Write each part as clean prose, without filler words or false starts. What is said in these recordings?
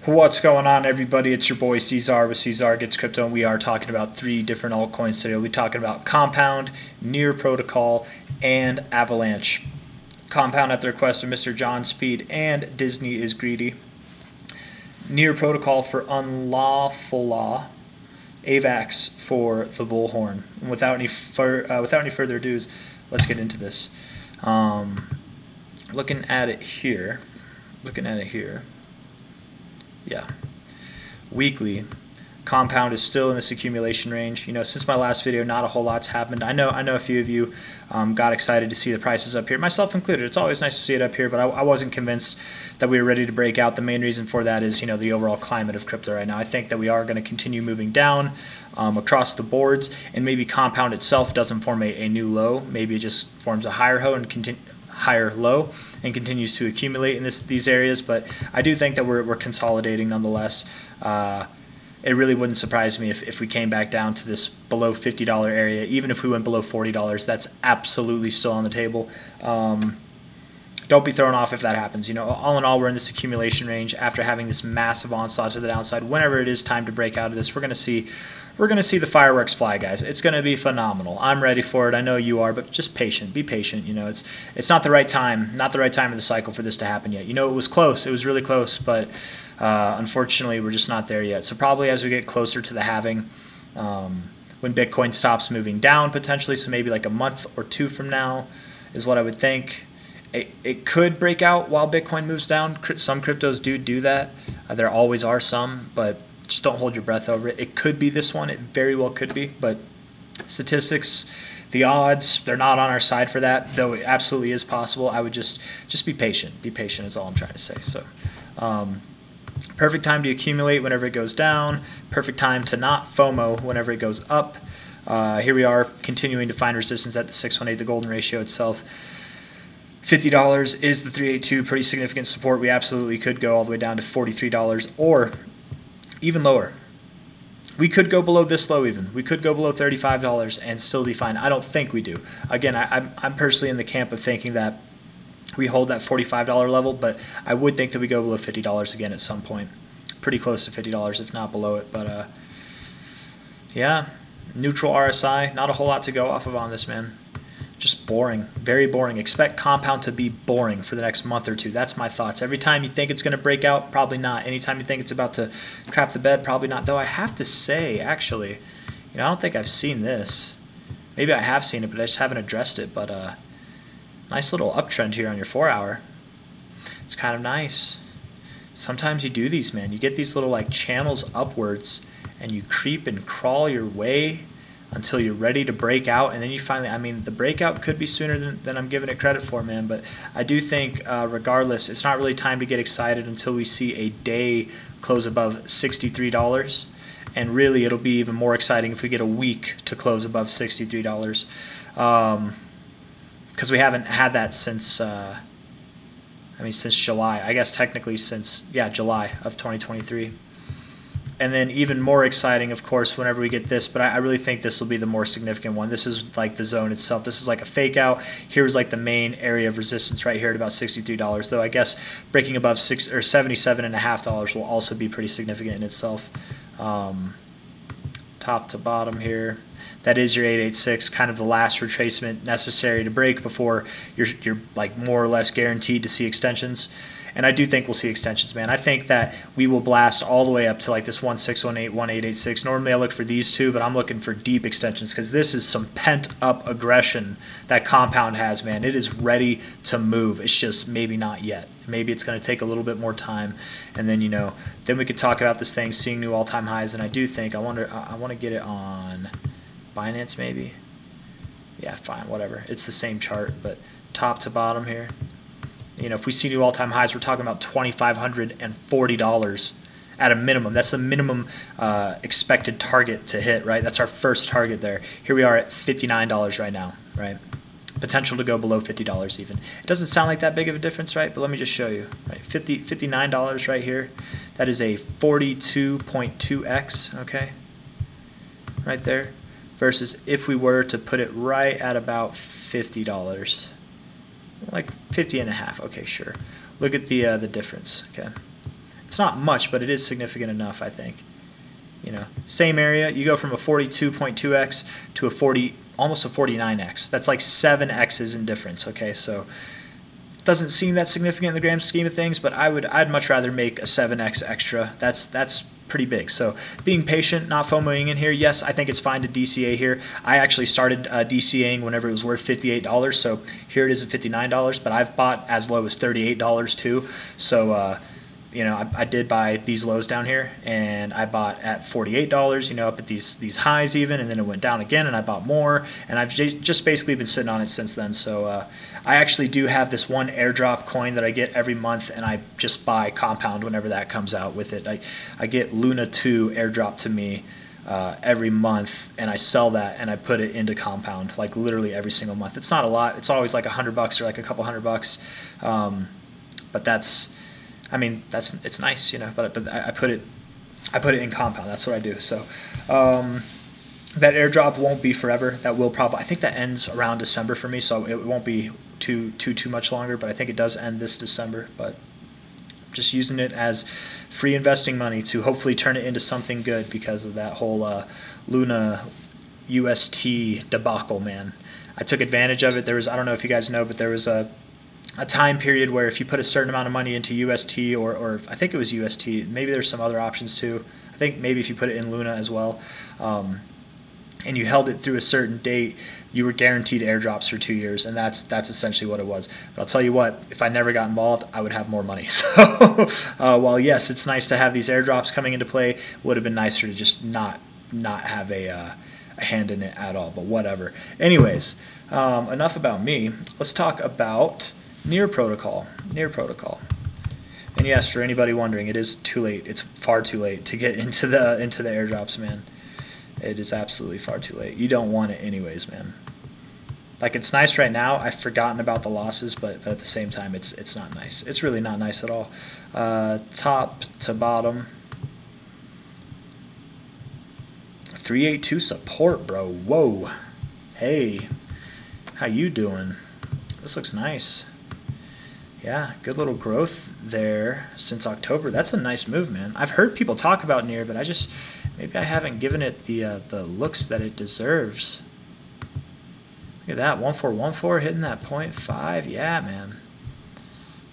What's going on, everybody? It's your boy C-Zar with C-Zar Gets Crypto, and we are talking about 3 different altcoins today. We'll be talking about Compound, Near Protocol, and Avalanche. Compound at the request of Mr. John Speed and Disney is Greedy. Near Protocol for Unlawful Law. AVAX for the Bullhorn. And without any further ado, let's get into this. Looking at it here. Yeah, weekly, Compound is still in this accumulation range. You know, since my last video, not a whole lot's happened. I know a few of you got excited to see the prices up here, myself included. It's always nice to see it up here, but I wasn't convinced that we were ready to break out. The main reason for that is, you know, the overall climate of crypto right now. I think that we are going to continue moving down across the boards, and maybe Compound itself doesn't form a new low. Maybe it just forms a higher low and continues to accumulate in these areas, but I do think that we're consolidating nonetheless. It really wouldn't surprise me if we came back down to this below $50 area. Even if we went below $40, that's absolutely still on the table. Don't be thrown off if that happens. You know, all in all, we're in this accumulation range after having this massive onslaught to the downside. Whenever it is time to break out of this, we're going to see the fireworks fly, guys. It's going to be phenomenal. I'm ready for it. I know you are, but just patient. Be patient. You know, it's not the right time, of the cycle for this to happen yet. You know, it was close. It was really close, but unfortunately, we're just not there yet. So probably as we get closer to the halving, when Bitcoin stops moving down potentially, so maybe like a month or two from now is what I would think. It could break out while Bitcoin moves down. Some cryptos do that. There always are some, but just don't hold your breath over it. It could be this one. It very well could be, but statistics, the odds, they're not on our side for that, though it absolutely is possible. I would just be patient. Be patient is all I'm trying to say. So perfect time to accumulate whenever it goes down. Perfect time to not FOMO whenever it goes up. Here we are continuing to find resistance at the 618, the golden ratio itself. $50 is the 382, pretty significant support. We absolutely could go all the way down to $43 or even lower. We could go below this low even. We could go below $35 and still be fine. I don't think we do. Again, I'm personally in the camp of thinking that we hold that $45 level, but I would think that we go below $50 again at some point. Pretty close to $50, if not below it. But yeah, neutral RSI. Not a whole lot to go off of on this, man. Just boring, very boring. Expect Compound to be boring for the next month or two. That's my thoughts. Every time you think it's going to break out, probably not. Anytime you think it's about to crap the bed, probably not. Though I have to say, actually, you know, I don't think I've seen this. Maybe I have seen it, but I just haven't addressed it. But nice little uptrend here on your 4-hour. It's kind of nice. Sometimes you do these, man. You get these little like channels upwards, and you creep and crawl your way until you're ready to break out, and then you finally, I mean, the breakout could be sooner than I'm giving it credit for, man, but I do think regardless, it's not really time to get excited until we see a day close above $63, and really it'll be even more exciting if we get a week to close above $63, because we haven't had that since since July, I guess technically since, yeah, July of 2023. And then even more exciting, of course, whenever we get this, but I really think this will be the more significant one. This is like the zone itself. This is like a fake out. Here's like the main area of resistance right here at about $63, though I guess breaking above $77.50 will also be pretty significant in itself. Top to bottom here. That is your 886, kind of the last retracement necessary to break before you're like more or less guaranteed to see extensions. And I do think we'll see extensions, man. I think that we will blast all the way up to like this 1618, 1886. Normally I look for these two, but I'm looking for deep extensions because this is some pent-up aggression that Compound has, man. It is ready to move. It's just maybe not yet. Maybe it's going to take a little bit more time, and then, you know, then we could talk about this thing seeing new all-time highs. And I do think I want to get it on Binance, maybe. Yeah, fine, whatever. It's the same chart, but top to bottom here. You know, if we see new all-time highs, we're talking about $2,540 at a minimum. That's the minimum expected target to hit, right? That's our first target there. Here we are at $59 right now, right? Potential to go below $50 even. It doesn't sound like that big of a difference, right? But let me just show you, right? $59 right here. That is a 42.2x, okay? Right there. Versus if we were to put it right at about $50. Like 50 and a half. Okay, sure. Look at the difference. Okay, It's not much, but it is significant enough, I think. You know, same area, you go from a 42.2x to a 40, almost a 49x. That's like 7x's in difference. Okay, so it doesn't seem that significant in the grand scheme of things, but I'd much rather make a 7x extra. That's pretty big. So being patient, not FOMOing in here. Yes, I think it's fine to DCA here. I actually started DCAing whenever it was worth $58. So here it is at $59, but I've bought as low as $38 too. So you know, I did buy these lows down here, and I bought at $48, you know, up at these highs even, and then it went down again, and I bought more, and I've just basically been sitting on it since then. So I actually do have this one airdrop coin that I get every month, and I just buy compound whenever that comes out with it. I get Luna 2 airdrop to me every month, and I sell that, and I put it into compound like literally every single month. It's not a lot. It's always like $100 or like a couple $100, but that's, I mean, it's nice, you know. But I put it in compound. That's what I do. So that airdrop won't be forever. That will probably, I think that ends around December for me, so it won't be too much longer. But I think it does end this December. But just using it as free investing money to hopefully turn it into something good because of that whole Luna UST debacle, man. I took advantage of it. There was, I don't know if you guys know, but there was a time period where if you put a certain amount of money into UST, or I think it was UST, maybe there's some other options too. I think maybe if you put it in Luna as well, and you held it through a certain date, you were guaranteed airdrops for 2 years, and that's essentially what it was. But I'll tell you what, if I never got involved, I would have more money. So while yes, it's nice to have these airdrops coming into play, it would have been nicer to just not have a hand in it at all, but whatever. Anyways, enough about me. Let's talk about Near Protocol. And yes, for anybody wondering, it is too late. It's far too late to get into the airdrops, man. It is absolutely far too late. You don't want it anyways, man. Like, it's nice right now. I've forgotten about the losses, but at the same time, it's not nice. It's really not nice at all. Top to bottom. 382 support, bro. Whoa. Hey, how you doing? This looks nice. Yeah, good little growth there since October. That's a nice move, man. I've heard people talk about Near, but maybe I haven't given it the looks that it deserves. Look at that, 1414 hitting that 0.5. Yeah, man.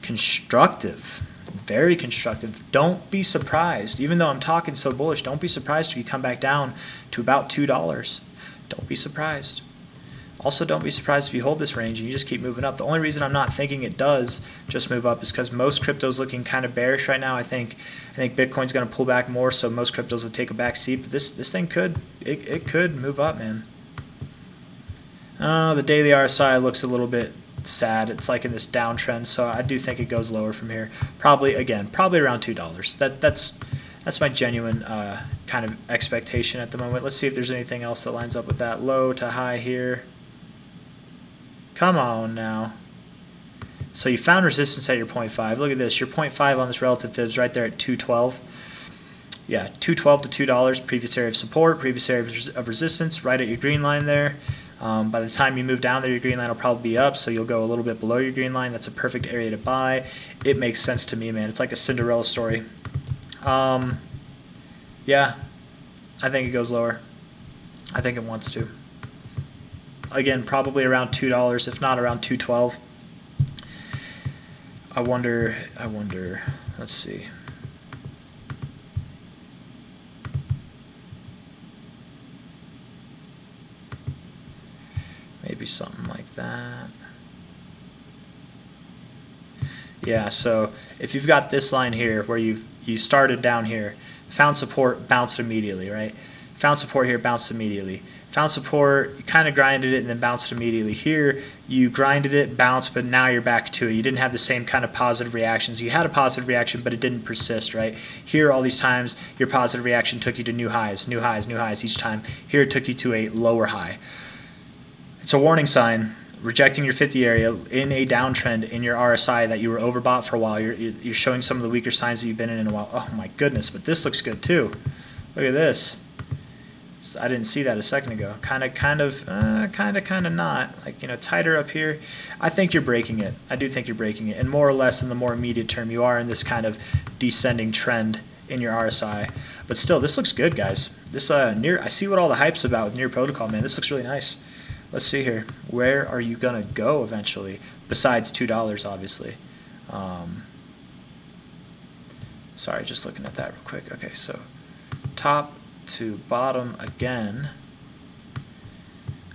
Constructive. Very constructive. Don't be surprised. Even though I'm talking so bullish, don't be surprised if you come back down to about $2. Don't be surprised. Also, don't be surprised if you hold this range and you just keep moving up. The only reason I'm not thinking it does just move up is because most crypto's looking kind of bearish right now. I think Bitcoin's going to pull back more, so most cryptos will take a back seat. But this thing could move up, man. The daily RSI looks a little bit sad. It's like in this downtrend, so I do think it goes lower from here. Probably around $2. That's my genuine kind of expectation at the moment. Let's see if there's anything else that lines up with that. Low to high here. Come on now. So you found resistance at your 0.5. Look at this. Your 0.5 on this relative fibs right there at 212. Yeah, 212 to $2. Previous area of support, previous area of resistance, right at your green line there. By the time you move down there, your green line will probably be up, so you'll go a little bit below your green line. That's a perfect area to buy. It makes sense to me, man. It's like a Cinderella story. Yeah, I think it goes lower. I think it wants to. Again, probably around $2, if not around 212. I wonder, let's see. Maybe something like that. Yeah, so if you've got this line here where you started down here, found support, bounced immediately, right? Found support here, bounced immediately. Found support, you kind of grinded it and then bounced immediately. Here, you grinded it, bounced, but now you're back to it. You didn't have the same kind of positive reactions. You had a positive reaction, but it didn't persist, right? Here, all these times, your positive reaction took you to new highs each time. Here, it took you to a lower high. It's a warning sign. Rejecting your 50 area in a downtrend in your RSI that you were overbought for a while. You're showing some of the weaker signs that you've been in a while. Oh my goodness, but this looks good too. Look at this. I didn't see that a second ago. Kind of not. Like, you know, tighter up here. I think you're breaking it. I do think you're breaking it. And more or less in the more immediate term, you are in this kind of descending trend in your RSI. But still, this looks good, guys. This I see what all the hype's about with near protocol, man. This looks really nice. Let's see here. Where are you gonna go eventually? Besides $2, obviously. Sorry, just looking at that real quick. Okay, so top to bottom again.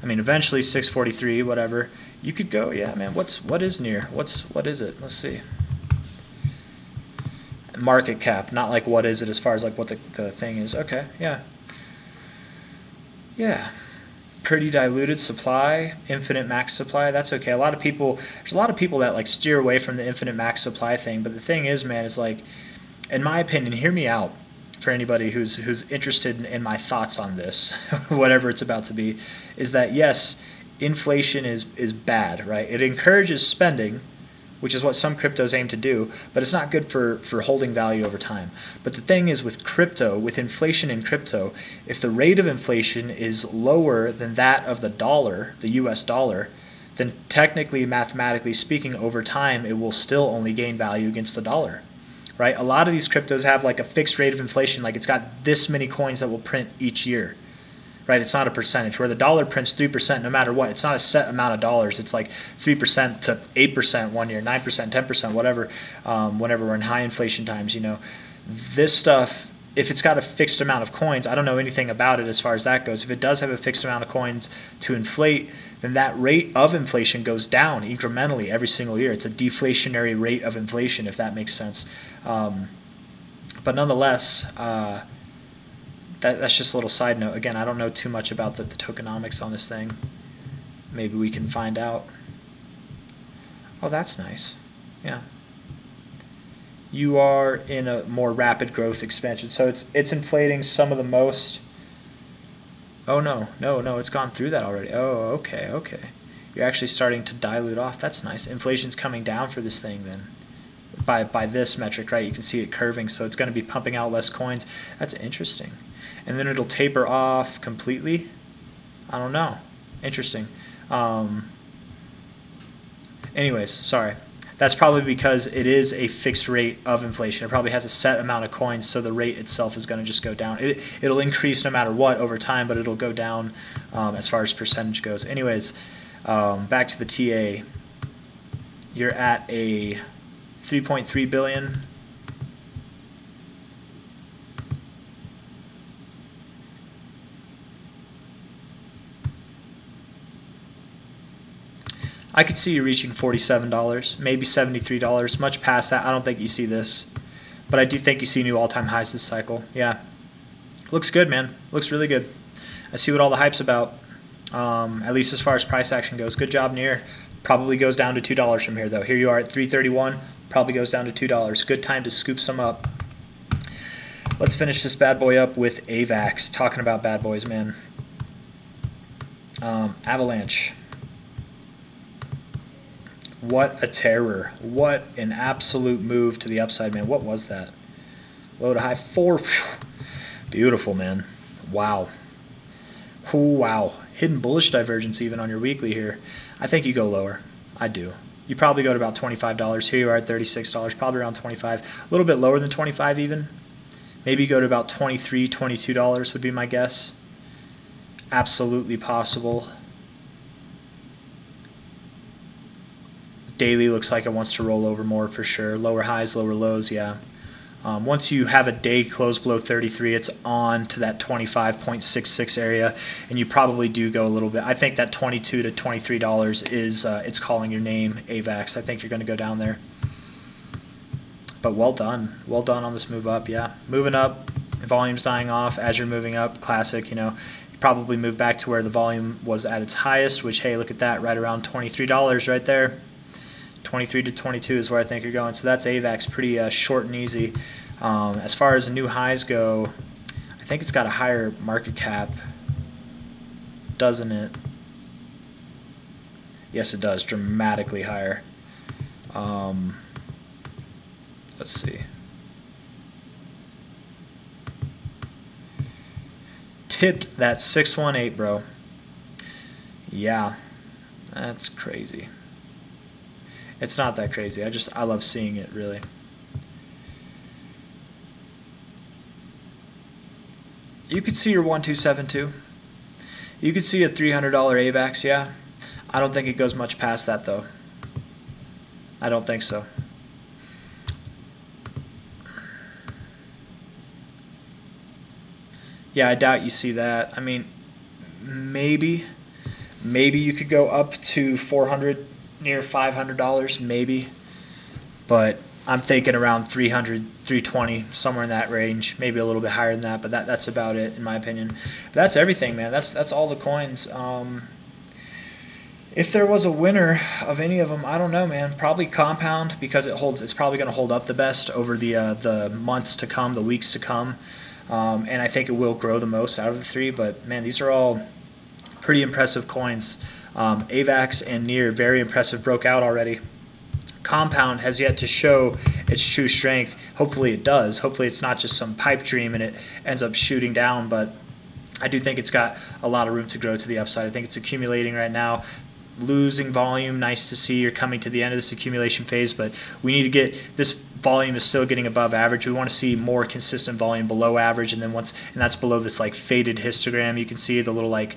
I mean, eventually 643, whatever. You could go, yeah, man. What is near? What is it? Let's see. Market cap, not like what is it as far as like what the thing is. Okay, yeah. Yeah. Pretty diluted supply, infinite max supply. That's okay. There's a lot of people that like steer away from the infinite max supply thing. But the thing is, man, is like, in my opinion, hear me out. For anybody who's interested in my thoughts on this, whatever it's about to be, is that yes, inflation is bad, right? It encourages spending, which is what some cryptos aim to do, but it's not good for holding value over time. But the thing is with crypto, with inflation in crypto, if the rate of inflation is lower than that of the dollar, the US dollar, then technically, mathematically speaking, over time, it will still only gain value against the dollar. Right? A lot of these cryptos have like a fixed rate of inflation, like it's got this many coins that will print each year. Right? It's not a percentage. Where the dollar prints 3% no matter what. It's not a set amount of dollars. It's like 3% to 8% one year, 9%, 10%, whatever. Whenever we're in high inflation times, you know, this stuff, if it's got a fixed amount of coins, I don't know anything about it as far as that goes. If it does have a fixed amount of coins to inflate, then that rate of inflation goes down incrementally every single year. It's a deflationary rate of inflation, if that makes sense. But nonetheless, that's just a little side note. Again, I don't know too much about the tokenomics on this thing. Maybe we can find out. Oh, that's nice. Yeah. You are in a more rapid growth expansion. So it's inflating some of the most. Oh, no, it's gone through that already. Oh, okay. You're actually starting to dilute off. That's nice. Inflation's coming down for this thing then. By this metric, right? You can see it curving, so it's going to be pumping out less coins. That's interesting. And then it'll taper off completely. I don't know. Interesting. Anyways, sorry. That's probably because it is a fixed rate of inflation. It probably has a set amount of coins, so the rate itself is going to just go down. It'll increase no matter what over time, but it'll go down as far as percentage goes. Anyways, back to the TA. You're at a 3.3 billion. I could see you reaching $47, maybe $73. Much past that, I don't think you see this. But I do think you see new all-time highs this cycle. Yeah. Looks good, man. Looks really good. I see what all the hype's about, at least as far as price action goes. Good job, near. Probably goes down to $2 from here, though. Here you are at 331. Probably goes down to $2. Good time to scoop some up. Let's finish this bad boy up with AVAX. Talking about bad boys, man. Avalanche. What a terror. What an absolute move to the upside, man. What was that? Low to high 4. Beautiful, man. Wow. Ooh, wow. Hidden bullish divergence even on your weekly here. I think you go lower. I do. You probably go to about $25. Here you are at $36, probably around $25. A little bit lower than $25 even. Maybe you go to about $23, $22 would be my guess. Absolutely possible. Daily looks like it wants to roll over more for sure. Lower highs, lower lows, yeah. Once you have a day close below 33, it's on to that 25.66 area, and you probably do go a little bit. I think that $22 to $23 is it's calling your name, AVAX. I think you're going to go down there. But well done on this move up. Yeah, moving up, volume's dying off as you're moving up. Classic, you know. You probably move back to where the volume was at its highest, which, hey, look at that, right around $23 right there. 23 to 22 is where I think you're going. So that's AVAX, pretty short and easy. As far as the new highs go, I think it's got a higher market cap, doesn't it? Yes, it does, dramatically higher. Let's see. tipped that 618, bro. Yeah, that's crazy. It's not that crazy. I love seeing it, really. You could see your 1272. You could see a $300 AVAX, yeah. I don't think it goes much past that, though. I don't think so. Yeah, I doubt you see that. I mean, maybe you could go up to 400, near $500, maybe. But I'm thinking around 300, 320, somewhere in that range, maybe a little bit higher than that. But that's about it, in my opinion. But that's everything, man. That's all the coins. If there was a winner of any of them, I don't know, man. Probably Compound, because it's probably going to hold up the best over the months to come, the weeks to come. And I think it will grow the most out of the three. But man, these are all pretty impressive coins. AVAX and Near, very impressive, broke out already. Compound has yet to show its true strength. Hopefully it does. Hopefully it's not just some pipe dream and it ends up shooting down. But I do think it's got a lot of room to grow to the upside. I think it's accumulating right now. Losing volume, nice to see. You're coming to the end of this accumulation phase, but we need to get this volume is still getting above average. We want to see more consistent volume below average, and then that's below this like faded histogram. You can see the little like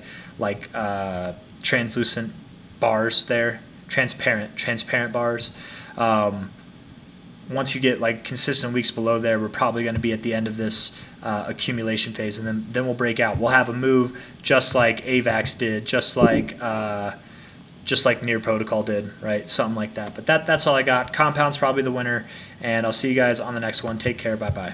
translucent bars there, transparent bars. Once you get like consistent weeks below there, we're probably going to be at the end of this accumulation phase, and then we'll break out. We'll have a move just like AVAX did, just like Near Protocol did, right? Something like that. But that's all I got. Compound's probably the winner, and I'll see you guys on the next one. Take care. Bye-bye.